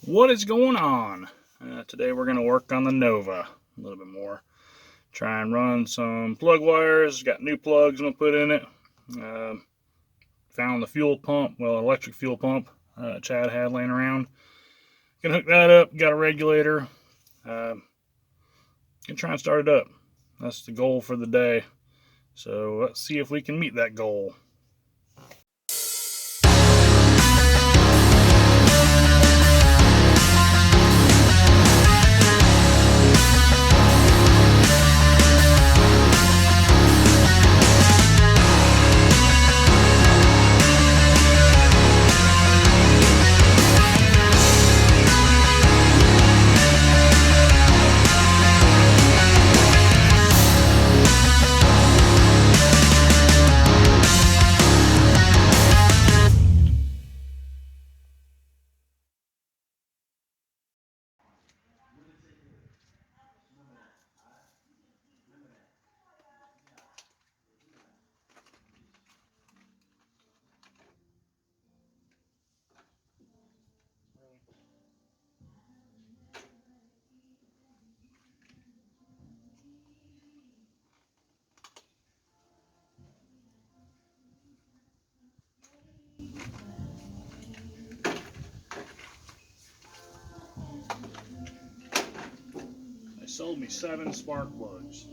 What is going on? Today we're going to work on the Nova a little bit more. Try and run some plug wires. Got new plugs I'm going to put in it. Found the fuel pump, electric fuel pump Chad had laying around. Gonna hook that up. Got a regulator. Gonna try and start it up. That's the goal for the day. So let's see if we can meet that goal. They sold me 7 spark plugs.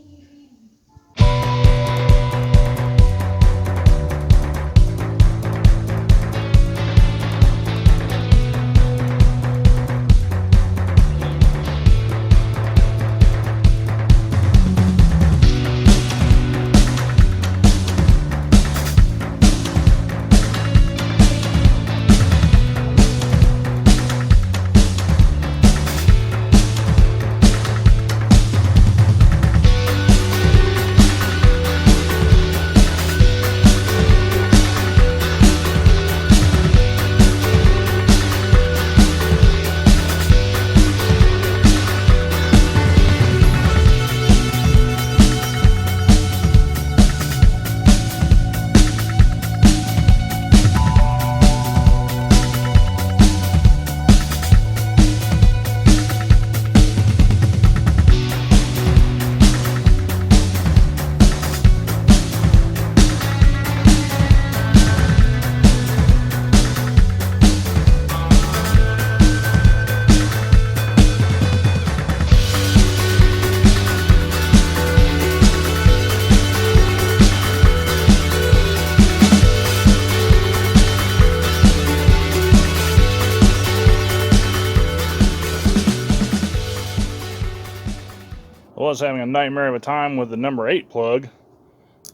I was having a nightmare of a time with the number 8 plug.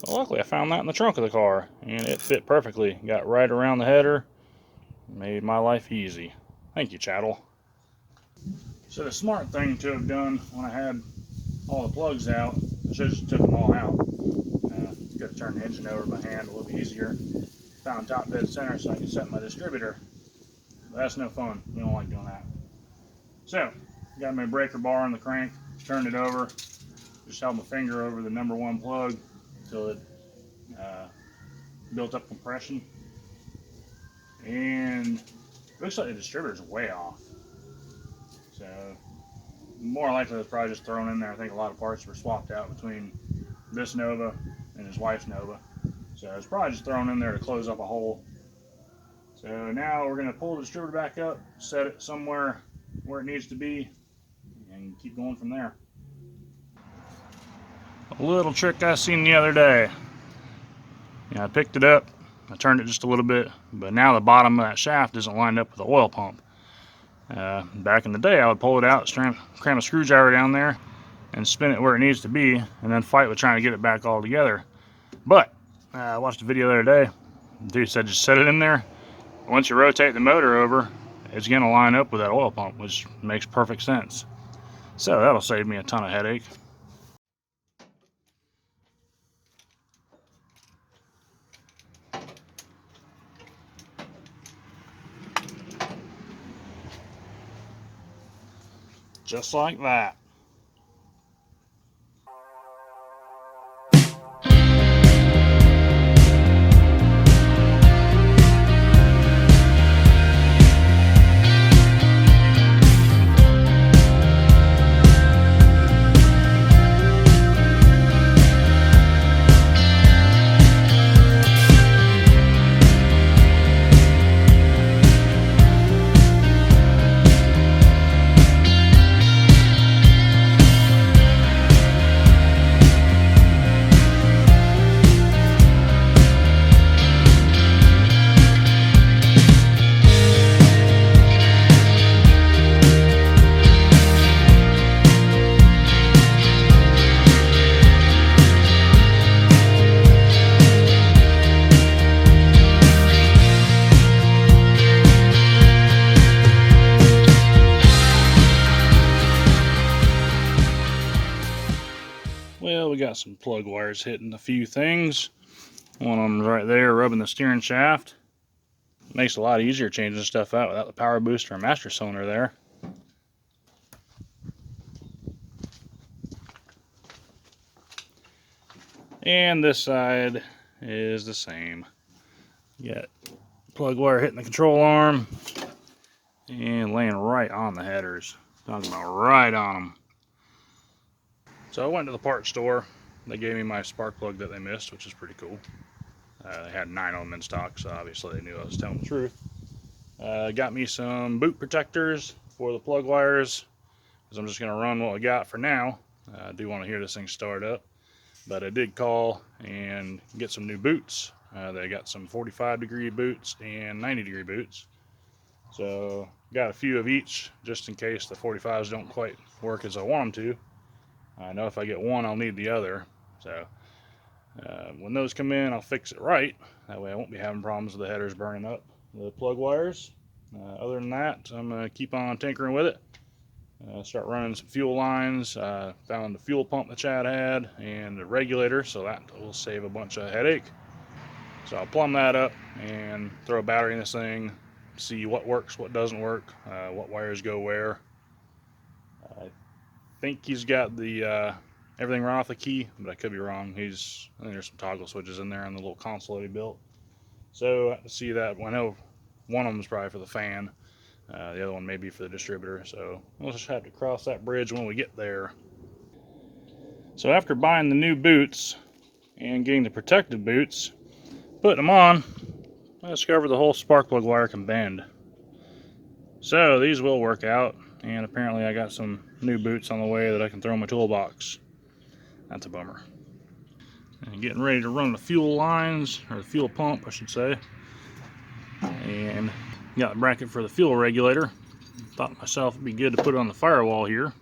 Well, luckily I found that in the trunk of the car, and it fit perfectly. Got right around the header. Made my life easy. Thank you, chattel. So the smart thing to have done when I had all the plugs out, I should have just took them all out. Got to turn the engine over by hand a little bit easier. Found top dead center so I could set my distributor. But that's no fun. We don't like doing that. So, got my breaker bar on the crank. Turned it over, just held my finger over the number 1 plug until it built up compression, and it looks like the distributor's way off. So more likely it's probably just thrown in there. I think a lot of parts were swapped out between this Nova and his wife's Nova, so it's probably just thrown in there to close up a hole. So now we're going to pull the distributor back up, set it somewhere where it needs to be, and keep going from there. A little trick I seen the other day. I picked it up, I turned it just a little bit, but now the bottom of that shaft isn't lined up with the oil pump. Back in the day, I would pull it out, cram a screwdriver down there, and spin it where it needs to be, and then fight with trying to get it back all together. But I watched a video the other day. The dude said just set it in there. Once you rotate the motor over, it's going to line up with that oil pump, which makes perfect sense. So that'll save me a ton of headache. Just like that. we got some plug wires hitting a few things. One of them's right there rubbing the steering shaft. Makes it a lot easier changing stuff out without the power booster or master cylinder there. And this side is the same. You got plug wire hitting the control arm and laying right on the headers. Talking about right on them. So I went to the parts store. They gave me my spark plug that they missed, which is pretty cool. They had 9 of them in stock, so obviously they knew I was telling the truth. Got me some boot protectors for the plug wires, because I'm just going to run what we got for now. I do want to hear this thing start up, but I did call and get some new boots. They got some 45-degree boots and 90-degree boots. So got a few of each, just in case the 45s don't quite work as I want them to. I know if I get one, I'll need the other. So when those come in, I'll fix it right. That way I won't be having problems with the headers burning up the plug wires. Other than that, I'm going to keep on tinkering with it. Start running some fuel lines. Found the fuel pump that Chad had and the regulator, so that will save a bunch of headache. So I'll plumb that up and throw a battery in this thing, see what works, what doesn't work, what wires go where. I think he's got the everything right off the key, but I could be wrong. I think there's some toggle switches in there on the little console that he built. So I have to see that. I know one of them is probably for the fan. The other one may be for the distributor. So we'll just have to cross that bridge when we get there. So after buying the new boots and getting the protective boots, putting them on, I discovered the whole spark plug wire can bend. So these will work out, and apparently I got some new boots on the way that I can throw in my toolbox. That's a bummer. And getting ready to run the fuel lines, or the fuel pump I should say. And got a bracket for the fuel regulator. Thought to myself it'd be good to put it on the firewall here.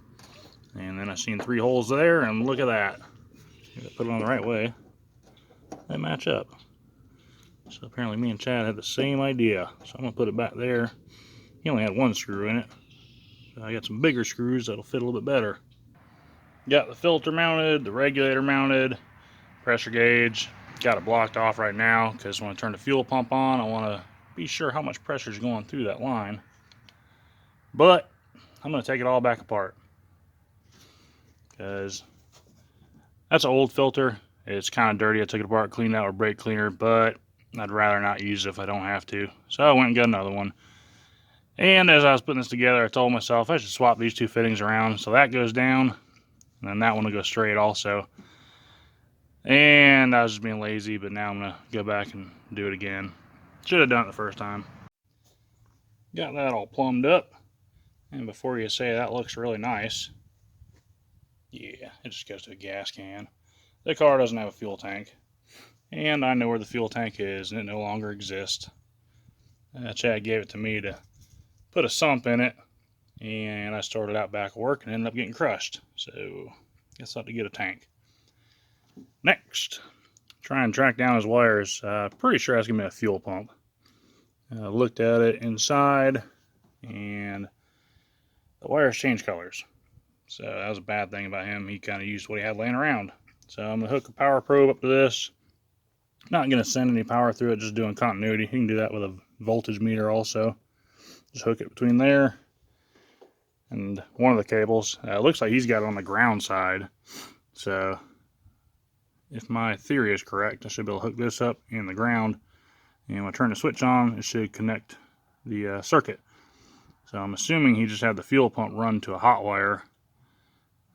And then I seen 3 holes there, and look at that. Put it on the right way. They match up. So apparently me and Chad had the same idea. So I'm gonna put it back there. He only had 1 screw in it. So I got some bigger screws that'll fit a little bit better. Got the filter mounted, the regulator mounted, pressure gauge. Got it blocked off right now because when I turn the fuel pump on, I want to be sure how much pressure is going through that line. But I'm going to take it all back apart because that's an old filter. It's kind of dirty. I took it apart, cleaned out with brake cleaner, but I'd rather not use it if I don't have to. So I went and got another one. And as I was putting this together, I told myself I should swap these 2 fittings around. So that goes down, and then that one will go straight also. And I was just being lazy, but now I'm going to go back and do it again. Should have done it the first time. Got that all plumbed up. And before you say that looks really nice, yeah, it just goes to a gas can. The car doesn't have a fuel tank. And I know where the fuel tank is, and it no longer exists. Chad gave it to me to put a sump in it, and I started out back at work and ended up getting crushed. So, guess I'll have to get a tank. Next, try and track down his wires. Pretty sure that's gonna be a fuel pump. Looked at it inside, and the wires changed colors. So that was a bad thing about him. He kind of used what he had laying around. So I'm gonna hook a power probe up to this. Not gonna send any power through it, just doing continuity. You can do that with a voltage meter also. Just hook it between there and one of the cables. Looks like he's got it on the ground side. So if my theory is correct, I should be able to hook this up in the ground, and when I turn the switch on, it should connect the circuit. So I'm assuming he just had the fuel pump run to a hot wire.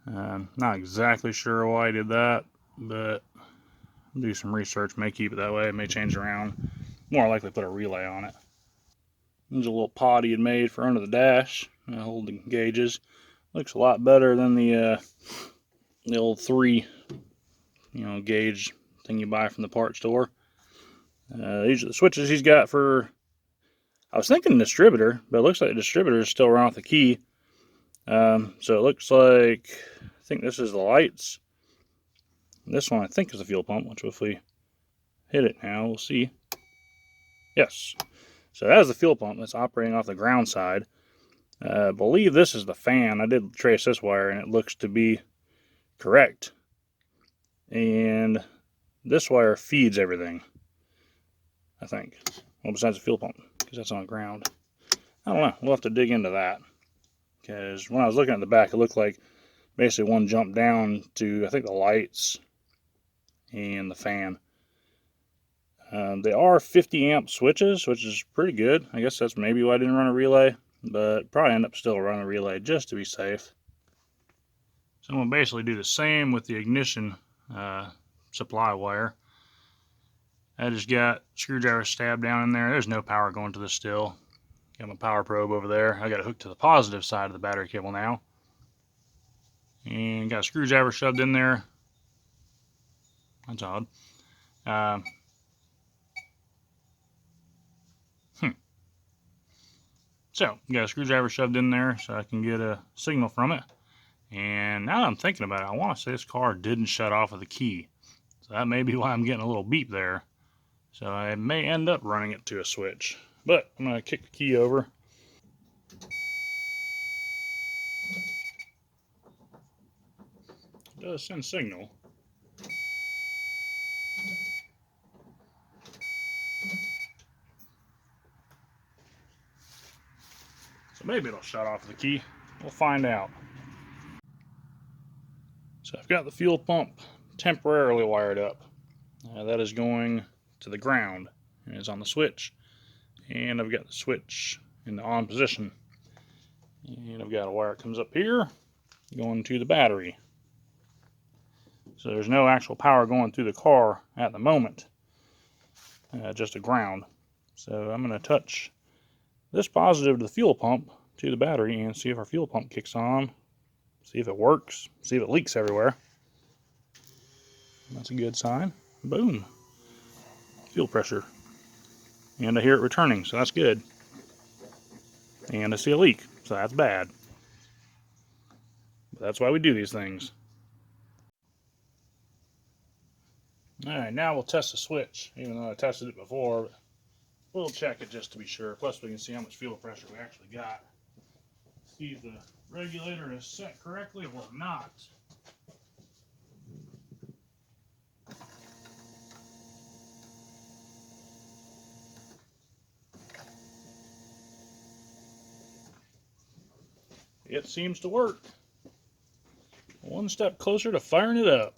Not exactly sure why he did that, but I'll do some research. May keep it that way, may change around. More likely put a relay on it. There's a little pod he had made for under the dash, holding gauges. Looks a lot better than the old 3 gauge thing you buy from the parts store. These are the switches he's got for, I was thinking distributor, but it looks like the distributor is still around with the key. So it looks like, I think this is the lights. This one I think is the fuel pump, which if we hit it now, we'll see. Yes. So that is the fuel pump that's operating off the ground side. I believe this is the fan. I did trace this wire and it looks to be correct. and this wire feeds everything, I think. Well, besides the fuel pump, because that's on the ground. I don't know. We'll have to dig into that. Because when I was looking at the back, it looked like basically one jumped down to, I think, the lights and the fan. They are 50 amp switches, which is pretty good. I guess that's maybe why I didn't run a relay, but probably end up still running a relay just to be safe. So I'm going to basically do the same with the ignition supply wire. I just got screwdriver stabbed down in there. There's no power going to this still. Got my power probe over there. I got it hooked to the positive side of the battery cable now. And got a screwdriver shoved in there. That's odd. So, got a screwdriver shoved in there so I can get a signal from it. And now that I'm thinking about it, I want to say this car didn't shut off with a key. So that may be why I'm getting a little beep there. So I may end up running it to a switch. But I'm going to kick the key over. It does send signal. So maybe it'll shut off with a key. We'll find out. So I've got the fuel pump temporarily wired up. That is going to the ground. And it's on the switch. And I've got the switch in the on position. And I've got a wire that comes up here going to the battery. So there's no actual power going through the car at the moment, just a ground. So I'm going to touch this positive to the fuel pump to the battery and see if our fuel pump kicks on, see if it works, see if it leaks everywhere. That's a good sign. Boom. Fuel pressure. And I hear it returning, so that's good. And I see a leak, so that's bad. But that's why we do these things. Alright, now we'll test the switch, even though I tested it before. But we'll check it just to be sure. Plus we can see how much fuel pressure we actually got. See if the regulator is set correctly or not. It seems to work. One step closer to firing it up.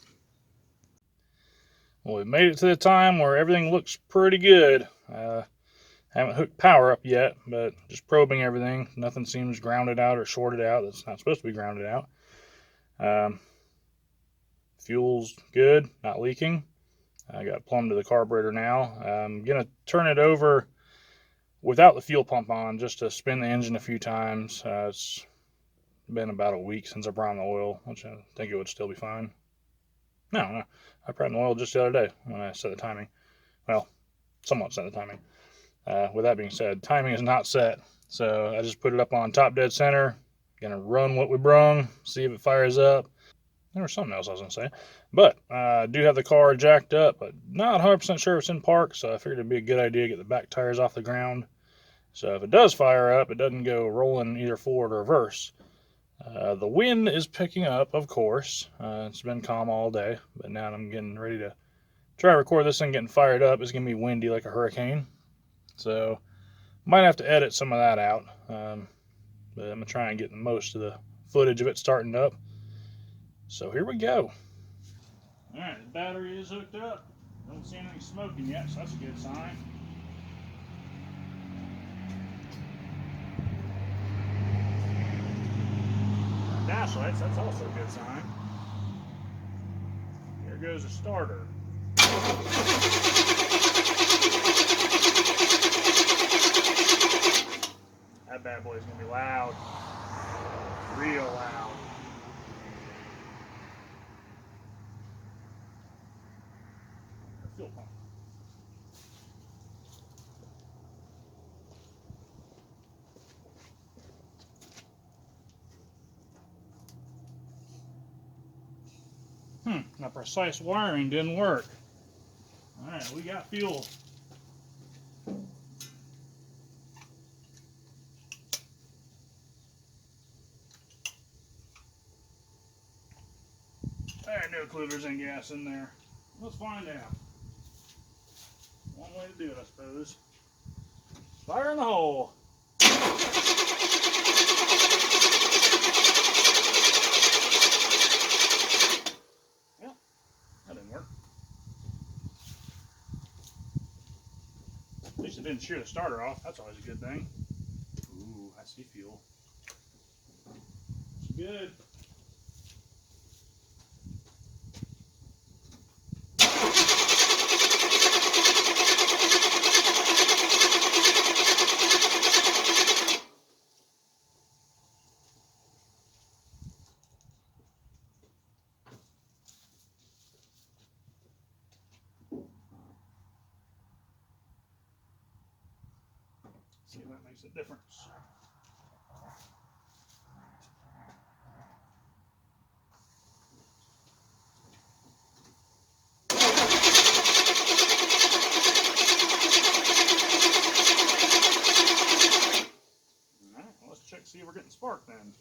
Well, we made it to the time where everything looks pretty good. Haven't hooked power up yet, but just probing everything. Nothing seems grounded out or shorted out. That's not supposed to be grounded out. Fuel's good, not leaking. I got plumbed to the carburetor now. I'm going to turn it over without the fuel pump on just to spin the engine a few times. It's been about a week since I brought on the oil, which I think it would still be fine. No, I brought in the oil just the other day when I set the timing. Well, somewhat set the timing. With that being said, timing is not set. So I just put it up on top dead center. Gonna run what we brung, see if it fires up. There was something else I was gonna say. But I do have the car jacked up, but not 100% sure it's in park, so I figured it'd be a good idea to get the back tires off the ground. So if it does fire up, it doesn't go rolling either forward or reverse. The wind is picking up, of course. It's been calm all day, but now I'm getting ready to try to record this thing getting fired up. It's gonna be windy like a hurricane. So might have to edit some of that out, but I'm gonna try and get most of the footage of it starting up. So here we go. All right, the battery is hooked up. Don't see anything smoking yet, so that's a good sign. Dash lights, that's also a good sign. Here goes a starter. That bad boy's gonna be loud. Real loud. Fuel pump. My precise wiring didn't work. Alright, we got fuel. I had no clue there's any gas in there. Let's find out. One way to do it, I suppose. Fire in the hole. Well, that didn't work. At least it didn't shear the starter off. That's always a good thing. Ooh, I see fuel. It's good. See if that makes a difference. Alright, well, let's check see if we're getting spark then.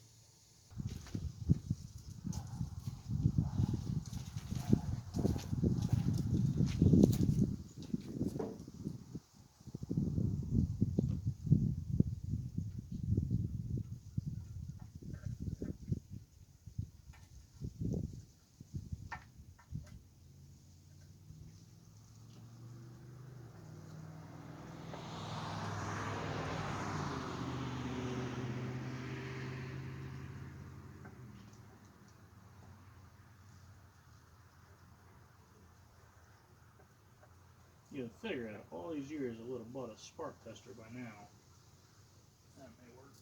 You'd figure out all these years I would have bought a spark tester by now. That may work.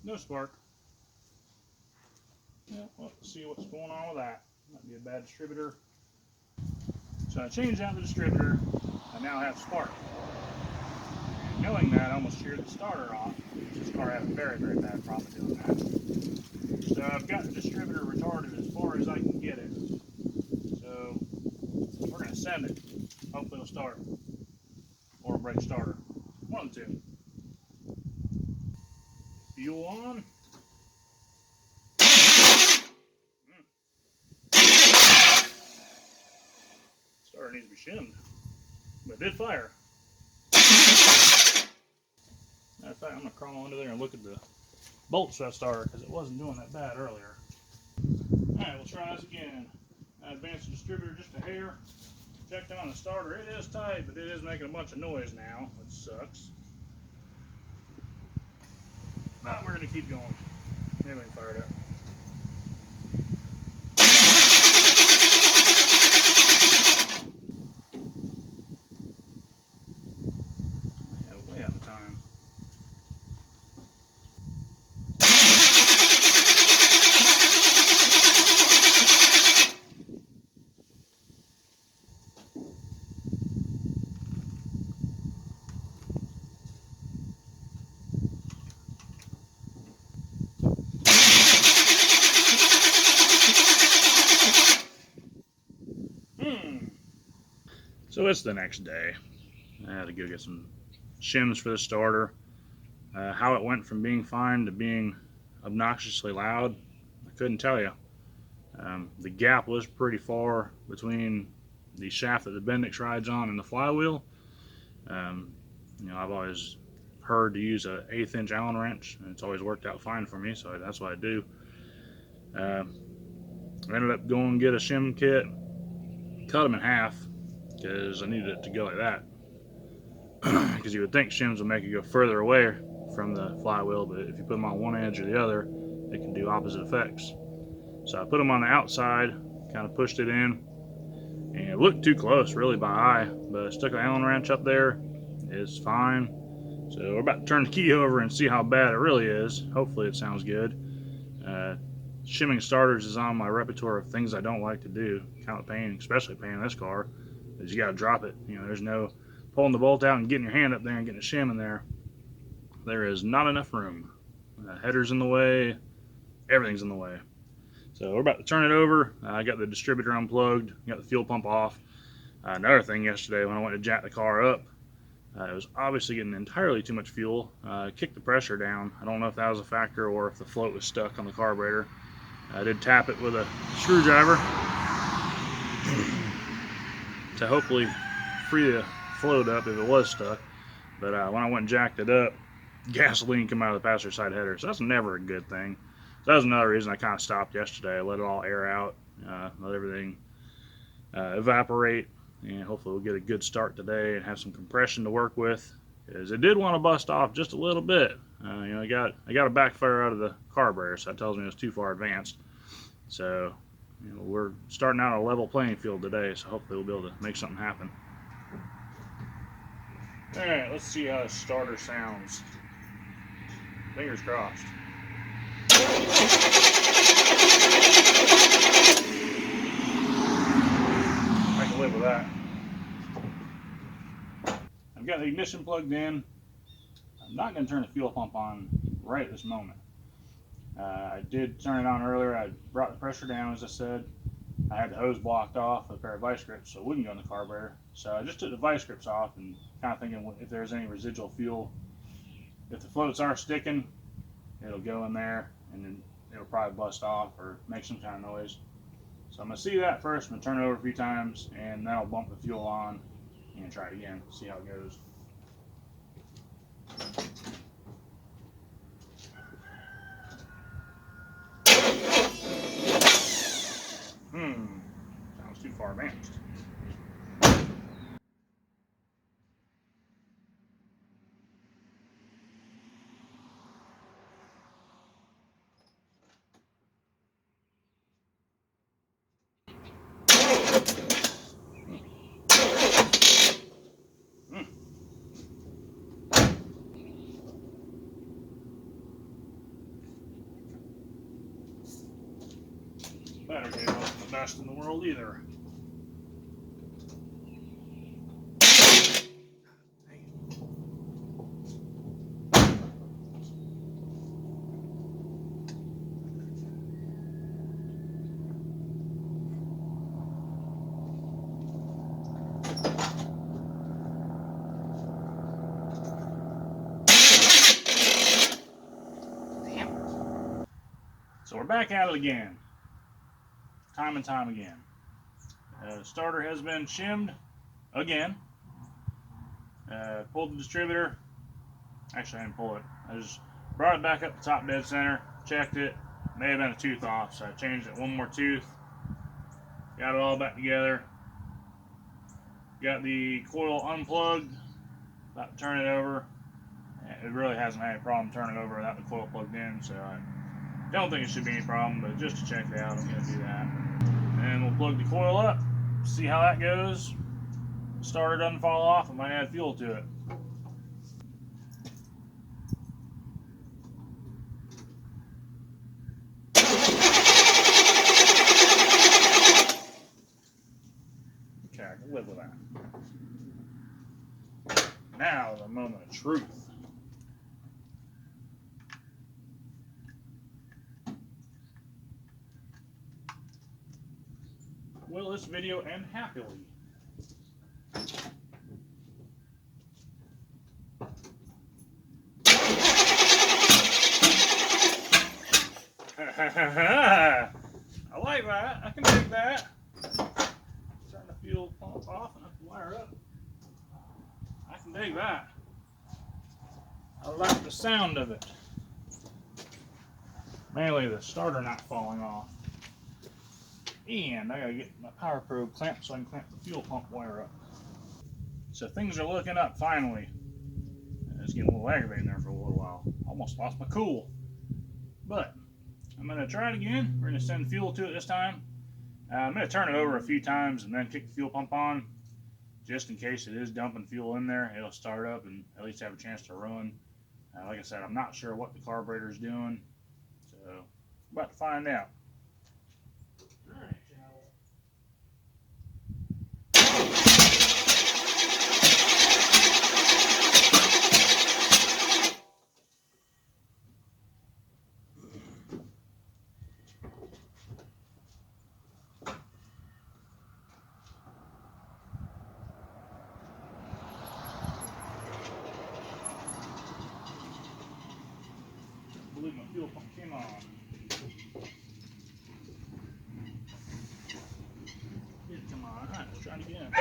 No spark. Yeah, we'll have to see what's going on with that. Might be a bad distributor. So I changed out the distributor. I now have spark. And knowing that, I almost sheared the starter off. This car had a very, very bad problem doing that. So I've got the distributor retarded as far as I can get it. So we're going to send it. Hopefully it'll start. Or break starter. One of the two. Fuel on. Starter needs to be shimmed. But it did fire. Matter of fact, I'm going to crawl under there and look at the bolts for that starter because it wasn't doing that bad earlier. Alright, we'll try this again. I advanced the distributor just a hair. Checked on the starter. It is tight, but it is making a bunch of noise now, which sucks. But we're going to keep going. Maybe we can fire it up. Yeah, way out of time. So it's the next day. I had to go get some shims for the starter. How it went from being fine to being obnoxiously loud, I couldn't tell you. The gap was pretty far between the shaft that the Bendix rides on and the flywheel. You know, I've always heard to use an 1/8 inch Allen wrench, and it's always worked out fine for me, so that's what I do. I ended up going and get a shim kit, cut them in half because I needed it to go like that. Because you would think shims would make it go further away from the flywheel, but if you put them on one edge or the other, it can do opposite effects. So I put them on the outside, kind of pushed it in, and it looked too close really by eye, but I stuck an Allen wrench up there. It's fine. So we're about to turn the key over and see how bad it really is. Hopefully it sounds good. Shimming starters is on my repertoire of things I don't like to do. Kind of pain, especially pain in this car, is you got to drop it. You know, there's no pulling the bolt out and getting your hand up there and getting a shim in there. There is not enough room. Header's in the way. Everything's in the way. So we're about to turn it over. I got the distributor unplugged, got the fuel pump off. Another thing yesterday when I went to jack the car up, it was obviously getting entirely too much fuel. Kicked the pressure down. I don't know if that was a factor or if the float was stuck on the carburetor. I did tap it with a screwdriver to hopefully free the float up if it was stuck. But when I went and jacked it up, gasoline came out of the passenger side header, so that's never a good thing. So that was another reason I kind of stopped yesterday. I let it all air out, let everything evaporate, and hopefully we'll get a good start today and have some compression to work with. Because it did want to bust off just a little bit. I got a backfire out of the carburetor, so that tells me it was too far advanced. So we're starting out on a level playing field today, so hopefully we'll be able to make something happen. All right, let's see how the starter sounds. Fingers crossed. I can live with that. I've got the ignition plugged in. I'm not going to turn the fuel pump on right at this moment. I did turn it on earlier. I brought the pressure down, as I said. I had the hose blocked off with a pair of vice grips so it wouldn't go in the carburetor. So I just took the vice grips off and kind of thinking if there's any residual fuel, if the floats are sticking, it'll go in there and then it'll probably bust off or make some kind of noise. So I'm going to see that first. I'm going to turn it over a few times and then I'll bump the fuel on and try it again, see how it goes. Sounds too far advanced. Battery cable isn't the best in the world either. So we're back at it again. Time and time again. The starter has been shimmed again. Pulled the distributor. Actually, I didn't pull it. I just brought it back up the top dead center, checked it. May have been a tooth off, so I changed it one more tooth. Got it all back together. Got the coil unplugged. About to turn it over. It really hasn't had a problem turning it over without the coil plugged in, so I don't think it should be any problem, but just to check it out, I'm going to do that. And we'll plug the coil up, see how that goes. The starter doesn't fall off, I might add fuel to it. Okay, I can live with that. Now the moment of truth. Will this video end happily? I like that. I can dig that. Turn the fuel pump off and I can wire up. I can dig that. I like the sound of it. Mainly the starter not falling off. And I gotta get my power probe clamped so I can clamp the fuel pump wire up. So things are looking up finally. It's getting a little aggravating there for a little while. Almost lost my cool. But I'm gonna try it again. We're gonna send fuel to it this time. I'm gonna turn it over a few times and then kick the fuel pump on, just in case it is dumping fuel in there. It'll start up and at least have a chance to run. Like I said, I'm not sure what the carburetor is doing, so I'm about to find out. believe my fuel pump came on. Come on, I was trying to get in.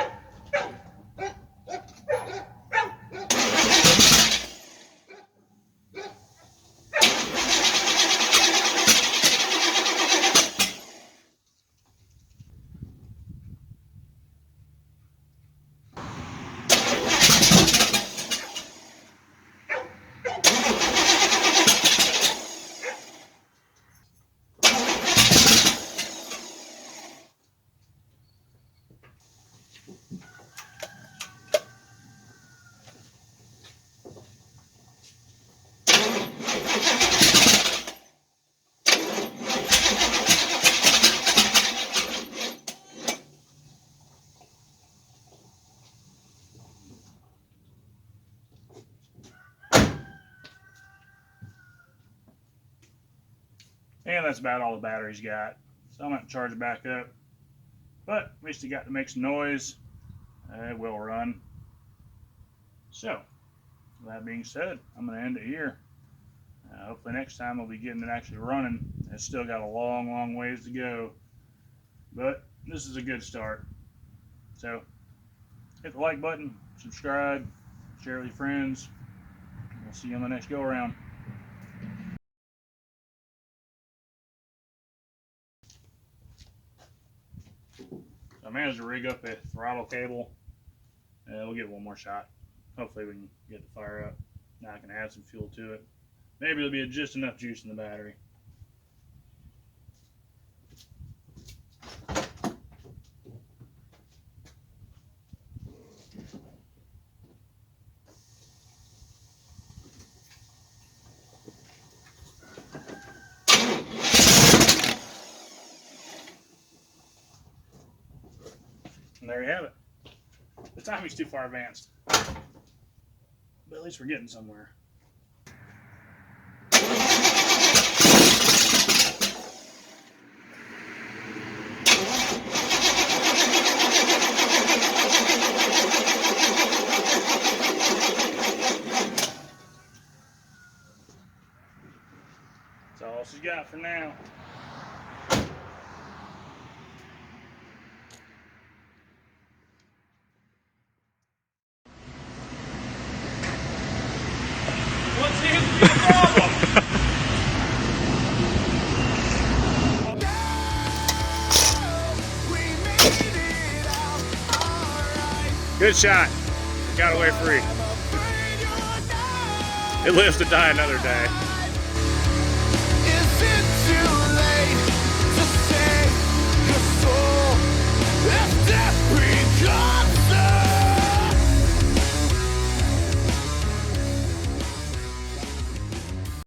And that's about all the battery's got. So I'm going to charge it back up. But at least it got to make some noise. It will run. So, with that being said, I'm going to end it here. Hopefully next time I'll be getting it actually running. It's still got a long, long ways to go. But this is a good start. So, hit the like button, subscribe, share with your friends. We'll see you on the next go around. I managed to rig up a throttle cable. We'll get one more shot. Hopefully we can get the fire up. Now I can add some fuel to it. Maybe there'll be just enough juice in the battery. And there you have it. The timing's too far advanced. But at least we're getting somewhere. That's all she's got for now. What seems to be the problem? Good shot. Got away free. It lives to die another day.